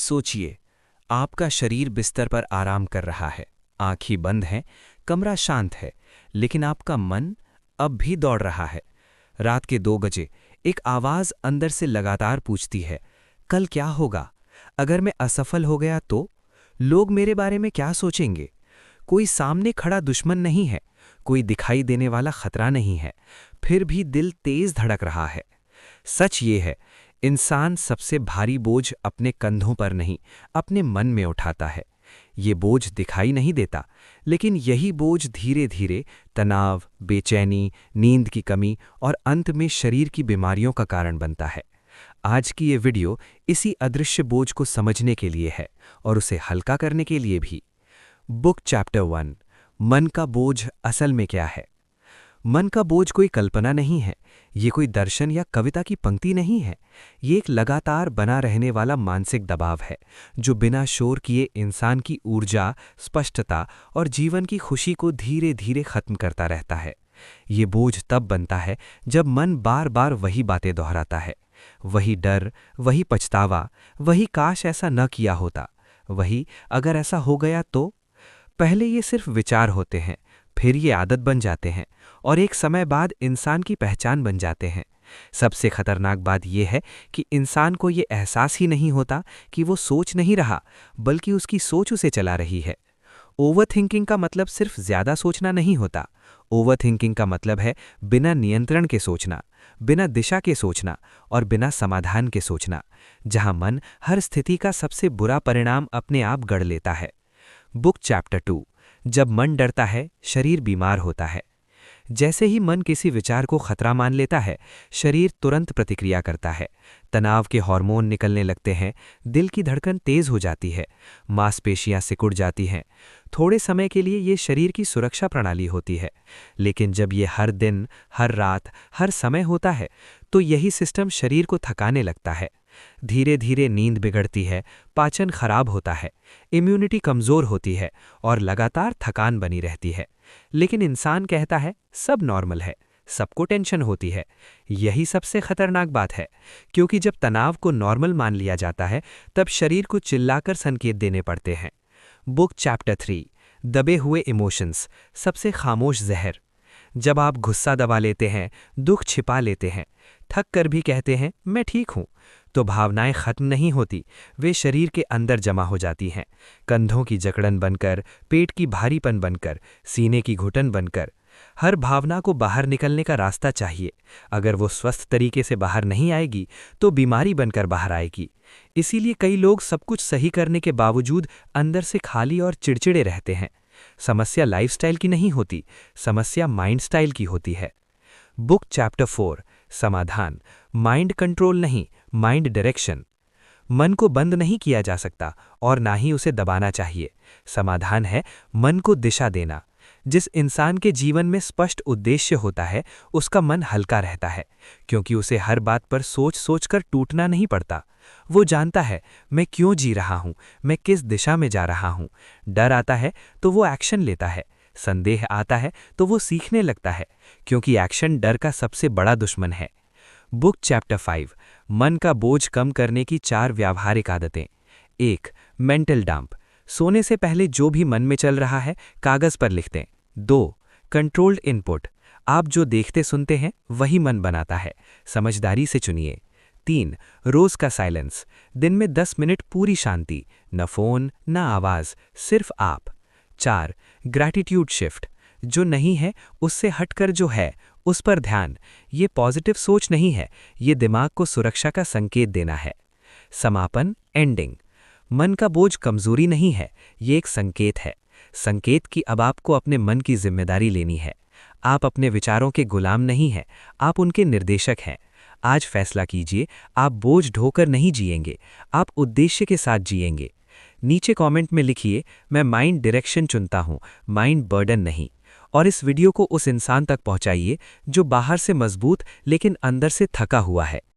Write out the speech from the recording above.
सोचिए, आपका शरीर बिस्तर पर आराम कर रहा है, आंखें बंद हैं, कमरा शांत है, लेकिन आपका मन अब भी दौड़ रहा है। रात के 2 बजे एक आवाज अंदर से लगातार पूछती है, कल क्या होगा? अगर मैं असफल हो गया तो? लोग मेरे बारे में क्या सोचेंगे? कोई सामने खड़ा दुश्मन नहीं है, कोई दिखाई देने वाला खतरा नहीं है, फिर भी दिल तेज धड़क रहा है। सच ये है, इंसान सबसे भारी बोझ अपने कंधों पर नहीं, अपने मन में उठाता है। ये बोझ दिखाई नहीं देता, लेकिन यही बोझ धीरे धीरे तनाव, बेचैनी, नींद की कमी और अंत में शरीर की बीमारियों का कारण बनता है। आज की ये वीडियो इसी अदृश्य बोझ को समझने के लिए है और उसे हल्का करने के लिए भी। बुक चैप्टर 1, मन का बोझ असल में क्या है? मन का बोझ कोई कल्पना नहीं है, ये कोई दर्शन या कविता की पंक्ति नहीं है। ये एक लगातार बना रहने वाला मानसिक दबाव है, जो बिना शोर किए इंसान की ऊर्जा, स्पष्टता और जीवन की खुशी को धीरे धीरे खत्म करता रहता है। ये बोझ तब बनता है जब मन बार बार वही बातें दोहराता है, वही डर, वही पछतावा, वही काश ऐसा न किया होता, वही अगर ऐसा हो गया तो। पहले ये सिर्फ विचार होते हैं, फिर ये आदत बन जाते हैं और एक समय बाद इंसान की पहचान बन जाते हैं। सबसे खतरनाक बात यह है कि इंसान को ये एहसास ही नहीं होता कि वो सोच नहीं रहा, बल्कि उसकी सोच उसे चला रही है। ओवरथिंकिंग का मतलब सिर्फ ज्यादा सोचना नहीं होता। ओवरथिंकिंग का मतलब है बिना नियंत्रण के सोचना, बिना दिशा के सोचना और बिना समाधान के सोचना, जहां मन हर स्थिति का सबसे बुरा परिणाम अपने आप गढ़ लेता है। बुक चैप्टर 2, जब मन डरता है, शरीर बीमार होता है। जैसे ही मन किसी विचार को खतरा मान लेता है, शरीर तुरंत प्रतिक्रिया करता है। तनाव के हार्मोन निकलने लगते हैं, दिल की धड़कन तेज हो जाती है, मांसपेशियां सिकुड़ जाती हैं। थोड़े समय के लिए ये शरीर की सुरक्षा प्रणाली होती है, लेकिन जब ये हर दिन, हर रात, हर समय होता है, तो यही सिस्टम शरीर को थकाने लगता है। धीरे धीरे नींद बिगड़ती है, पाचन खराब होता है, इम्यूनिटी कमजोर होती है और लगातार थकान बनी रहती है। लेकिन इंसान कहता है सब नॉर्मल है, सबको टेंशन होती है। यही सबसे खतरनाक बात है, क्योंकि जब तनाव को नॉर्मल मान लिया जाता है, तब शरीर को चिल्लाकर संकेत देने पड़ते हैं। बुक चैप्टर 3, दबे हुए इमोशंस, सबसे खामोश जहर। जब आप गुस्सा दबा लेते हैं, दुख छिपा लेते हैं, थक कर भी कहते हैं मैं ठीक हूं, तो भावनाएं खत्म नहीं होती, वे शरीर के अंदर जमा हो जाती हैं, कंधों की जकड़न बनकर, पेट की भारीपन बनकर, सीने की घुटन बनकर। हर भावना को बाहर निकलने का रास्ता चाहिए। अगर वो स्वस्थ तरीके से बाहर नहीं आएगी, तो बीमारी बनकर बाहर आएगी। इसीलिए कई लोग सब कुछ सही करने के बावजूद अंदर से खाली और चिड़चिड़े रहते हैं। समस्या लाइफस्टाइल की नहीं होती, समस्या माइंड स्टाइल की होती है। बुक चैप्टर 4, समाधान, माइंड कंट्रोल नहीं, माइंड डायरेक्शन। मन को बंद नहीं किया जा सकता और ना ही उसे दबाना चाहिए। समाधान है मन को दिशा देना। जिस इंसान के जीवन में स्पष्ट उद्देश्य होता है, उसका मन हल्का रहता है, क्योंकि उसे हर बात पर सोच सोच कर टूटना नहीं पड़ता। वो जानता है मैं क्यों जी रहा हूं, मैं किस दिशा में जा रहा हूं। डर आता है तो वो एक्शन लेता है, संदेह आता है तो वो सीखने लगता है, क्योंकि एक्शन डर का सबसे बड़ा दुश्मन है। बुक चैप्टर 5, मन का बोझ कम करने की 4 व्यावहारिक आदतें। 1. मेंटल डंप, सोने से पहले जो भी मन में चल रहा है कागज पर लिख दें। 2. कंट्रोल्ड इनपुट, आप जो देखते सुनते हैं वही मन बनाता है, समझदारी से चुनिए। 3. रोज का साइलेंस, दिन में 10 मिनट पूरी शांति, न फोन न आवाज, सिर्फ आप। 4. ग्रैटिट्यूड शिफ्ट, जो नहीं है उससे हटकर जो है उस पर ध्यान। ये पॉजिटिव सोच नहीं है, ये दिमाग को सुरक्षा का संकेत देना है। समापन, एंडिंग, मन का बोझ कमजोरी नहीं है, ये एक संकेत है। संकेत कि अब आपको अपने मन की जिम्मेदारी लेनी है। आप अपने विचारों के गुलाम नहीं हैं, आप उनके निर्देशक हैं। आज फैसला कीजिए, आप बोझ ढोकर नहीं जिएंगे, आप उद्देश्य के साथ जिएंगे। नीचे कमेंट में लिखिए मैं माइंड डायरेक्शन चुनता हूं, माइंड बर्डन नहीं। और इस वीडियो को उस इंसान तक पहुंचाइए जो बाहर से मजबूत लेकिन अंदर से थका हुआ है।